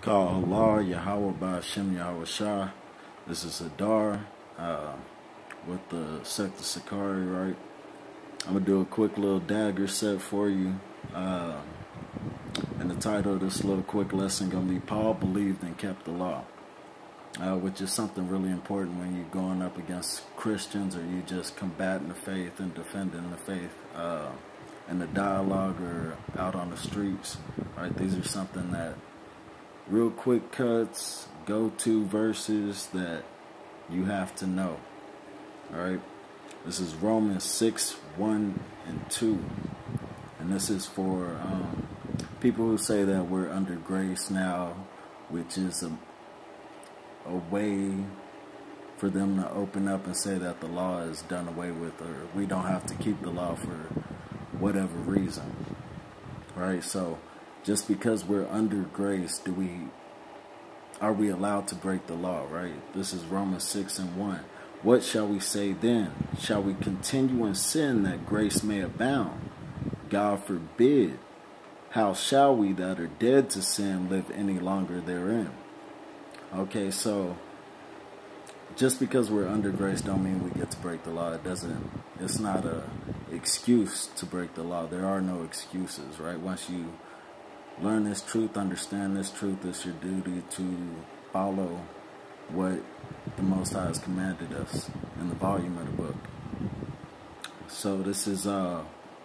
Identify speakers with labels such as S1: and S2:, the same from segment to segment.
S1: Call Allah, Yahweh Ba'ashem Yahweh Shah. This is Adar with the Sect of Sakari, right? I'm going to do a quick little dagger set for you. And the title of this little quick lesson going to be Paul Believed and Kept the Law. Which is something really important when you're going up against Christians or you just combating the faith and defending the faith in the dialogue or out on the streets, right? These are something that real quick cuts, go-to verses that you have to know, all right? This is Romans 6, 1 and 2, and this is for people who say that we're under grace now, which is a way for them to open up and say that the law is done away with, or we don't have to keep the law for whatever reason, right? So just because we're under grace, are we allowed to break the law, right? This is Romans 6 and 1. What shall we say then? Shall we continue in sin that grace may abound? God forbid. How shall we that are dead to sin live any longer therein? Okay, so just because we're under grace don't mean we get to break the law. It's not a excuse to break the law. There are no excuses, right? Once you learn this truth, understand this truth, it's your duty to follow what the Most High has commanded us in the volume of the book. So this is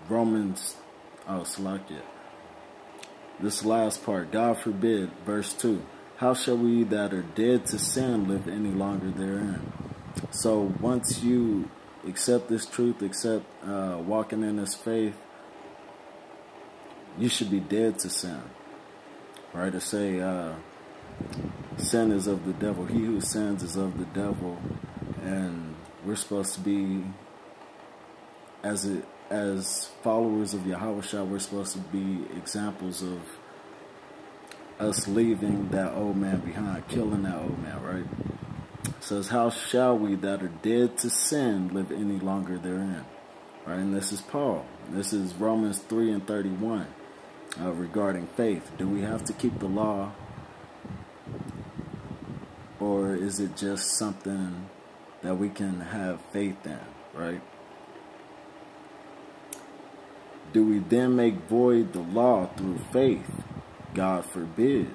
S1: Romans, Salakia. This last part, God forbid, verse 2. How shall we that are dead to sin live any longer therein? So once you accept this truth, accept walking in this faith, you should be dead to sin. Right? To say sin is of the devil. He who sins is of the devil. And we're supposed to be, as followers of Yahweh, we're supposed to be examples of us leaving that old man behind, killing that old man, right? It says, how shall we that are dead to sin live any longer therein? Right? And this is Paul. This is Romans 3 and 31 regarding faith. Do we have to keep the law? Or is it just something that we can have faith in, right? Do we then make void the law through faith? God forbid.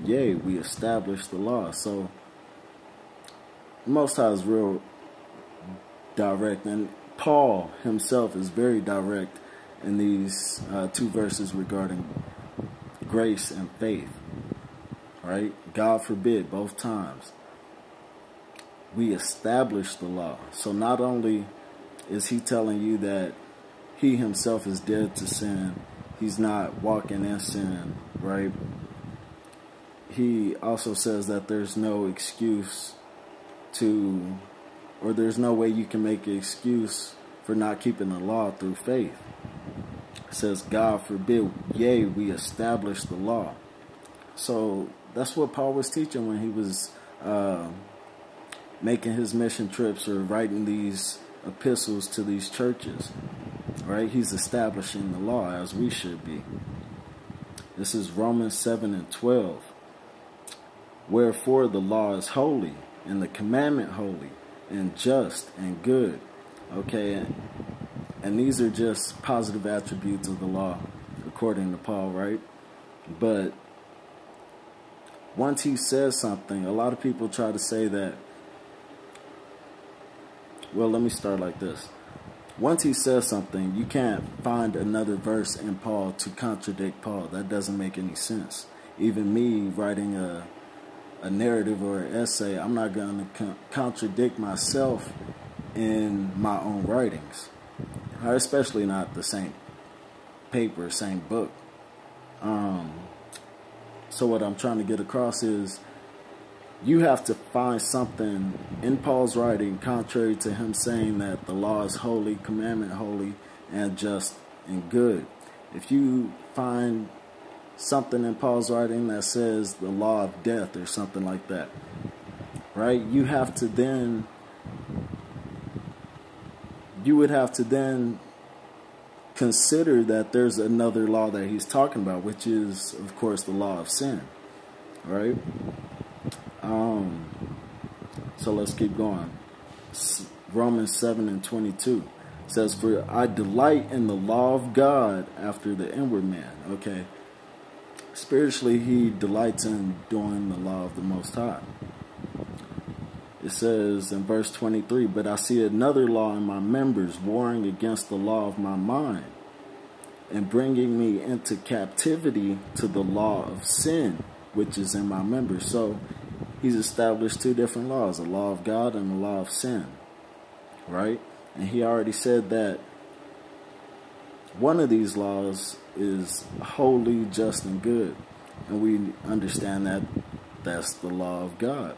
S1: Yea, we establish the law. So Most High is real direct, and Paul himself is very direct in these two verses regarding grace and faith, right? God forbid, both times. We establish the law. So not only is he telling you that he himself is dead to sin, he's not walking in sin, right? He also says that there's no excuse or there's no way you can make an excuse for not keeping the law through faith. It says, God forbid, yea, we establish the law. So that's what Paul was teaching when he was making his mission trips or writing these epistles to these churches. Right? He's establishing the law as we should be. This is Romans 7 and 12. Wherefore the law is holy, and the commandment holy, and just, and good. Okay, and these are just positive attributes of the law, according to Paul, right? But once he says something, a lot of people try to say that, well, let me start like this. Once he says something, you can't find another verse in Paul to contradict Paul. That doesn't make any sense. Even me writing a narrative or an essay, I'm not going to contradict myself in my own writings. Especially not the same paper, same book. So what I'm trying to get across is you have to find something in Paul's writing contrary to him saying that the law is holy, commandment holy, and just and good. If you find something in Paul's writing that says the law of death or something like that, right? You would have to then consider that there's another law that he's talking about, which is, of course, the law of sin. right? So let's keep going. Romans 7:22 says, "For I delight in the law of God after the inward man." Okay. Spiritually, he delights in doing the law of the Most High. It says in verse 23, "But I see another law in my members, warring against the law of my mind, and bringing me into captivity to the law of sin, which is in my members." So he's established two different laws, the law of God and the law of sin, right? And he already said that one of these laws is holy, just, and good. And we understand that that's the law of God,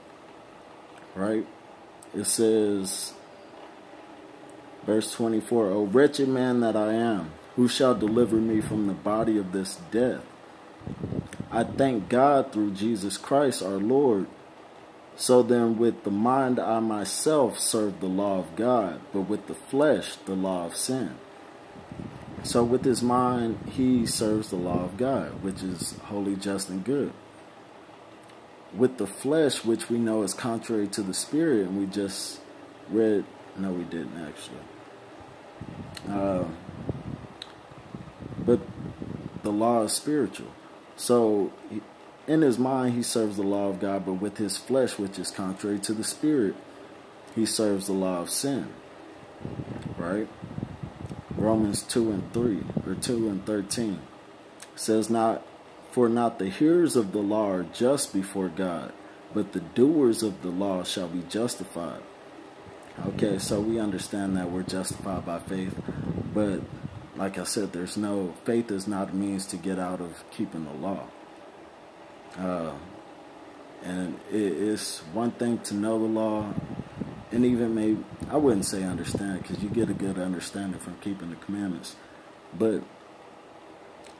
S1: right? It says, verse 24, "O wretched man that I am, who shall deliver me from the body of this death? I thank God through Jesus Christ our Lord. So then with the mind I myself serve the law of God, but with the flesh the law of sin." So with his mind he serves the law of God, which is holy, just, and good. With the flesh, which we know is contrary to the spirit, and we just read, no we didn't actually. But the law is spiritual. So in his mind, he serves the law of God, but with his flesh, which is contrary to the spirit, he serves the law of sin. Right? Romans 2:13 says, "For not the hearers of the law are just before God, but the doers of the law shall be justified." Okay, so we understand that we're justified by faith, but like I said, faith is not a means to get out of keeping the law. And it's one thing to know the law, and even I wouldn't say understand, because you get a good understanding from keeping the commandments, but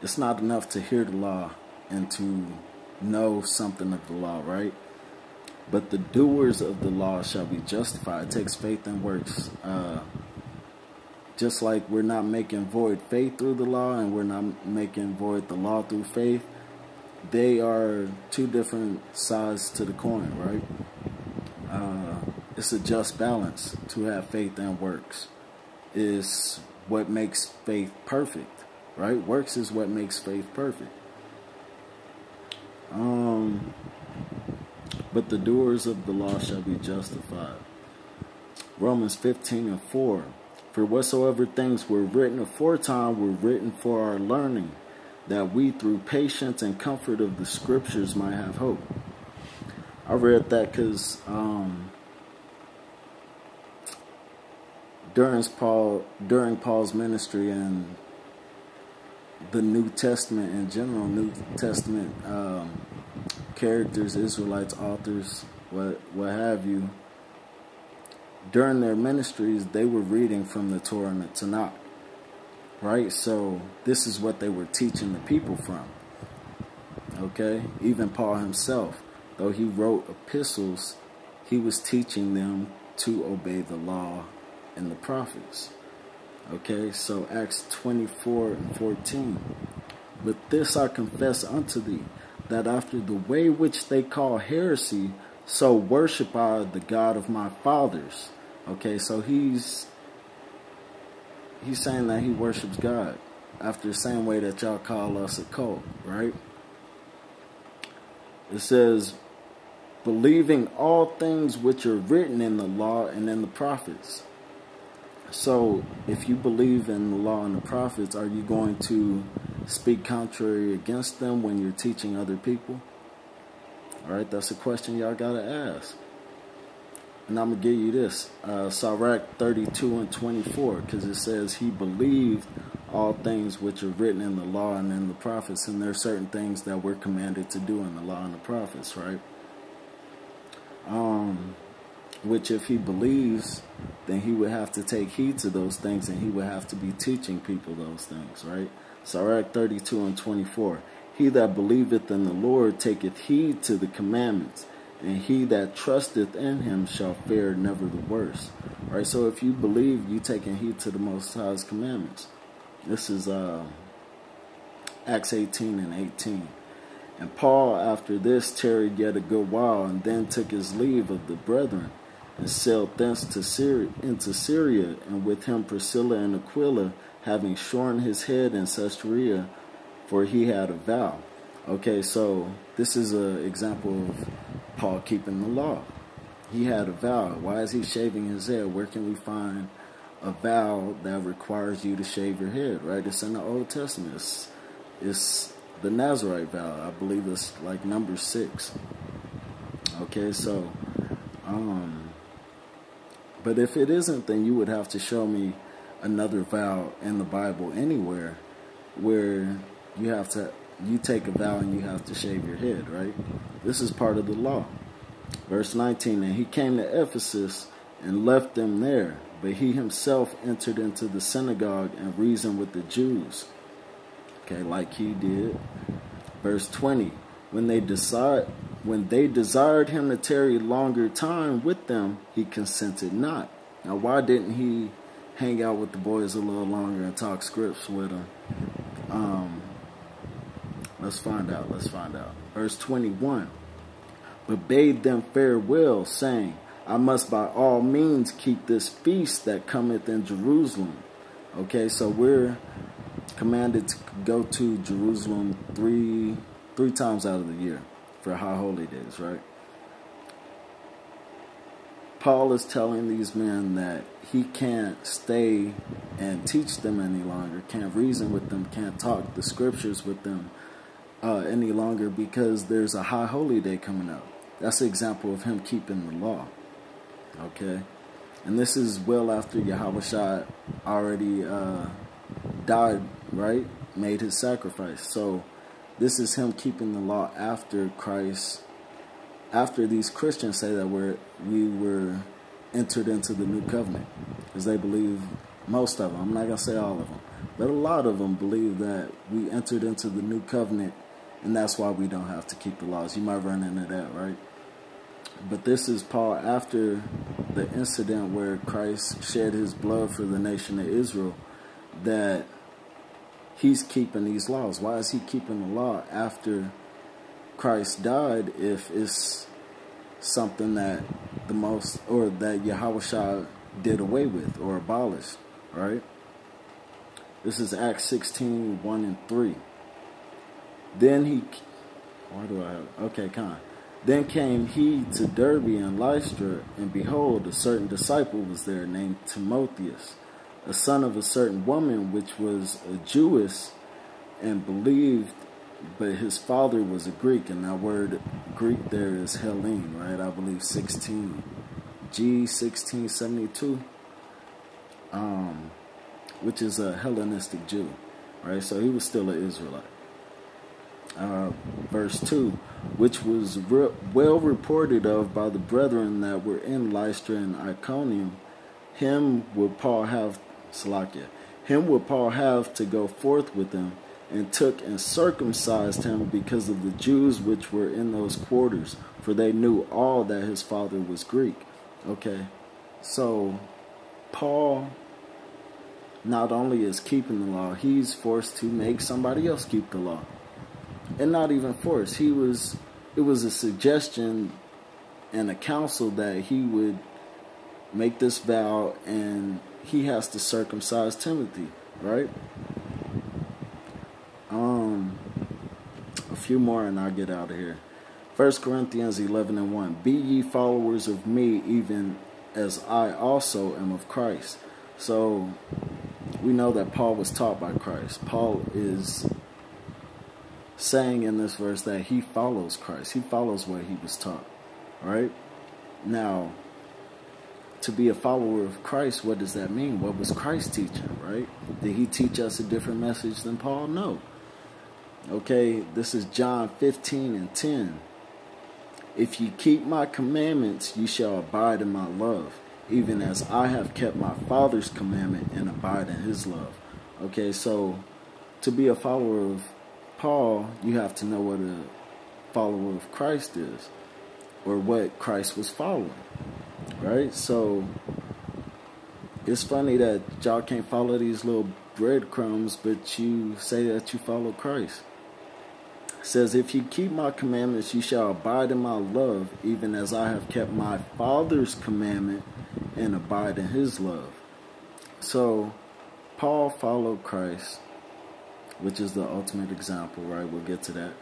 S1: it's not enough to hear the law and to know something of the law, right? But the doers of the law shall be justified. It takes faith and works. Just like we're not making void faith through the law, and we're not making void the law through faith, they are two different sides to the coin, right? It's a just balance to have faith and works. Is what makes faith perfect, right? Works is what makes faith perfect. But the doers of the law shall be justified. Romans 15:4. "For whatsoever things were written aforetime were written for our learning, that we through patience and comfort of the scriptures might have hope." I read that because during Paul's ministry and the New Testament in general, New Testament characters, Israelites, authors, what have you, during their ministries, they were reading from the Torah and the Tanakh, right? So this is what they were teaching the people from, okay? Even Paul himself, though he wrote epistles, he was teaching them to obey the law and the prophets, okay? So Acts 24:14, "But this I confess unto thee, that after the way which they call heresy, so worship I the God of my fathers." Okay, so he's saying that he worships God after the same way that y'all call us a cult, right? It says, "Believing all things which are written in the law and in the prophets." So if you believe in the law and the prophets, are you going to speak contrary against them when you're teaching other people? All right, that's a question y'all got to ask. And I'm going to give you this. Sirach 32:24, because it says he believed all things which are written in the law and in the prophets. And there are certain things that we're commanded to do in the law and the prophets, right? Which if he believes, then he would have to take heed to those things, and he would have to be teaching people those things, right? Sirach 32:24. "He that believeth in the Lord taketh heed to the commandments, and he that trusteth in him shall fare never the worse." Right? So if you believe, you taking heed to the Most High's commandments. This is Acts 18:18. And Paul after this tarried yet a good while, and then took his leave of the brethren, and sailed thence to into Syria, and with him Priscilla and Aquila, having shorn his head in Caesarea, for he had a vow. Okay, so this is an example of Paul keeping the law. He had a vow. Why is he shaving his head? Where can we find a vow that requires you to shave your head, right? It's in the Old Testament. It's the Nazarite vow. I believe it's like number 6. Okay, so, but if it isn't, then you would have to show me another vow in the Bible anywhere where you take a vow and you have to shave your head, right? This is part of the law. Verse 19, and he came to Ephesus and left them there, but he himself entered into the synagogue and reasoned with the Jews. Okay, like he did. Verse 20, when they desired him to tarry longer time with them, he consented not. Now, why didn't he hang out with the boys a little longer and talk scripts with them? Let's find out. Verse 21, but bade them farewell, saying, I must by all means keep this feast that cometh in Jerusalem. Okay, so we're commanded to go to Jerusalem three times out of the year for high holy days, right? Paul is telling these men that he can't stay and teach them any longer, can't reason with them, can't talk the scriptures with them any longer, because there's a high holy day coming up. That's an example of him keeping the law. Okay, and this is well after Yahushua already died, right? Made his sacrifice. So this is him keeping the law after Christ. After these Christians say that we were entered into the new covenant, because they believe, most of them, I'm not gonna say all of them, but a lot of them believe that we entered into the new covenant, and that's why we don't have to keep the laws. You might run into that, right? But this is Paul after the incident where Christ shed his blood for the nation of Israel, that he's keeping these laws. Why is he keeping the law after Christ died if it's something that that Yahushua did away with or abolished, right? This is Acts 16, 1 and 3. Then Then came he to Derbe and Lystra, and behold, a certain disciple was there named Timotheus, a son of a certain woman which was a Jewess, and believed, but his father was a Greek, and that word Greek there is Hellene, right? I believe 1672, which is a Hellenistic Jew, right? So he was still an Israelite. Verse 2, which was well reported of by the brethren that were in Lystra and Iconium, him would Paul have to go forth with him, and took and circumcised him because of the Jews which were in those quarters, for they knew all that his father was Greek. Okay, so Paul not only is keeping the law, he's forced to make somebody else keep the law. And not even forced. It was a suggestion and a counsel that he would make this vow, and he has to circumcise Timothy, right? A few more and I'll get out of here. 1 Corinthians 11 and 1. Be ye followers of me, even as I also am of Christ. So we know that Paul was taught by Christ. Paul is saying in this verse that he follows Christ. He follows what he was taught, right? Now, to be a follower of Christ, what does that mean? What was Christ teaching, right? Did he teach us a different message than Paul? No. Okay, this is John 15 and 10. If ye keep my commandments, ye shall abide in my love, even as I have kept my Father's commandment and abide in his love. Okay, so to be a follower of Paul, you have to know what a follower of Christ is, or what Christ was following, right? So it's funny that y'all can't follow these little breadcrumbs, but you say that you follow Christ. says, if you keep my commandments, you shall abide in my love, even as I have kept my Father's commandment and abide in his love. So, Paul followed Christ, which is the ultimate example, right? We'll get to that.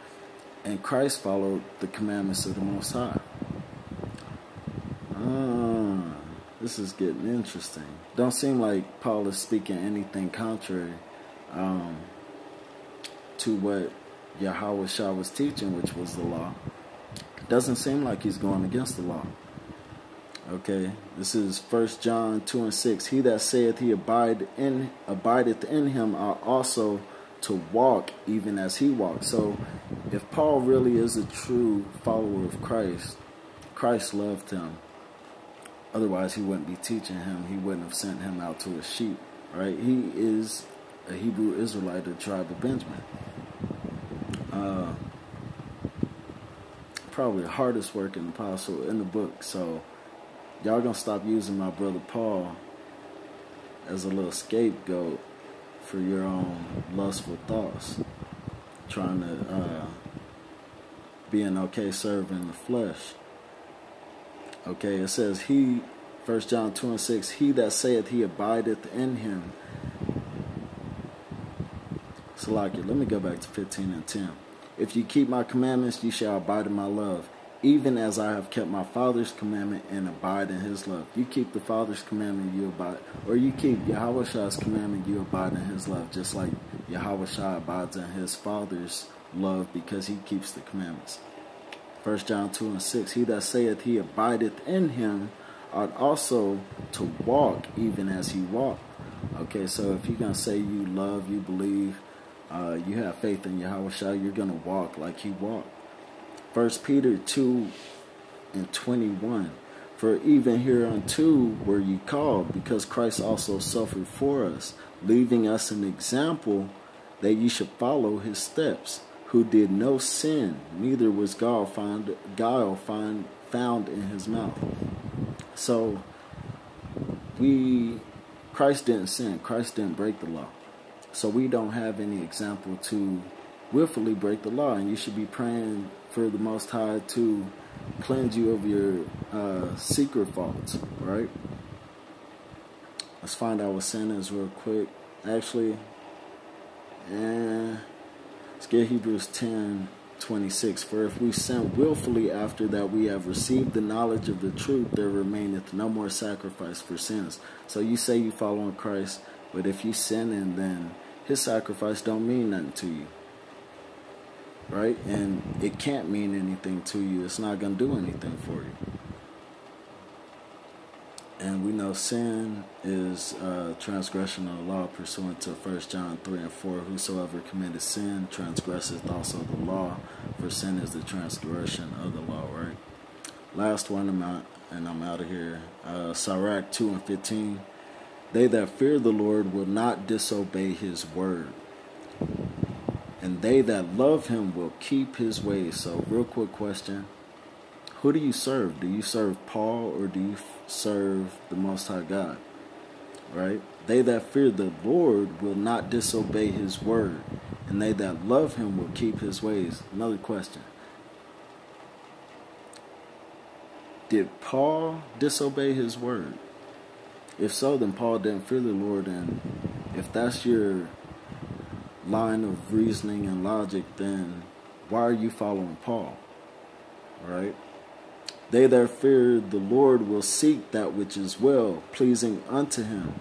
S1: And Christ followed the commandments of the Most High. This is getting interesting. Don't seem like Paul is speaking anything contrary to what Yahweh Shah was teaching, which was the law. Doesn't seem like he's going against the law. Okay, this is 1 John 2 and 6. He that saith he abideth in him ought also to walk even as he walked. So if Paul really is a true follower of Christ, Christ loved him. Otherwise, he wouldn't be teaching him. He wouldn't have sent him out to his sheep, right? He is a Hebrew Israelite of the tribe of Benjamin. Probably the hardest working apostle in the book. So y'all gonna stop using my brother Paul as a little scapegoat for your own lustful thoughts, trying to be an okay servant in the flesh. Okay, it says 1 John 2 and 6, he that saith he abideth in him. Salakia, let me go back to 15 and 10. If you keep my commandments, you shall abide in my love, even as I have kept my Father's commandment and abide in his love. You keep the Father's commandment, you abide, or you keep Yahweh Shah's commandment, you abide in his love, just like Yahweh Shah abides in his Father's love because he keeps the commandments. 1 John 2 and 6, he that saith he abideth in him ought also to walk even as he walked. Okay, so if you're going to say you love, you believe, you have faith in Yahweh Shah, you're going to walk like he walked. 1 Peter 2 and 21, for even hereunto were ye called, because Christ also suffered for us, leaving us an example that ye should follow his steps, who did no sin, neither was guile found in his mouth. So, Christ didn't sin. Christ didn't break the law. So we don't have any example to willfully break the law. And you should be praying for the Most High to cleanse you of your secret faults, right? Let's find out what sin is real quick. Actually, let's get Hebrews 10:26. For if we sin willfully after that we have received the knowledge of the truth, there remaineth no more sacrifice for sins. So you say you follow in Christ, but if you sin, and then his sacrifice don't mean nothing to you, right? And it can't mean anything to you. It's not going to do anything for you. And we know sin is transgression of the law pursuant to 1 John 3 and 4. Whosoever committed sin transgresseth also the law, for sin is the transgression of the law, right? Last one, I'm out of here. Sirach 2 and 15. They that fear the Lord will not disobey his word, and they that love him will keep his ways. So real quick question. Who do you serve? Do you serve Paul or do you serve the Most High God? Right? They that fear the Lord will not disobey his word, and they that love him will keep his ways. Another question. Did Paul disobey his word? If so, then Paul didn't fear the Lord, and if that's your line of reasoning and logic, then why are you following Paul? Right? They that fear the Lord will seek that which is well, pleasing unto him,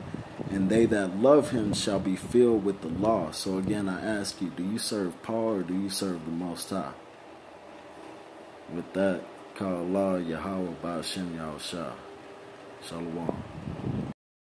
S1: and they that love him shall be filled with the law. So again, I ask you, do you serve Paul or do you serve the Most High? With that, call Allah Yahweh Ba'ashem Yahushua. Shalom.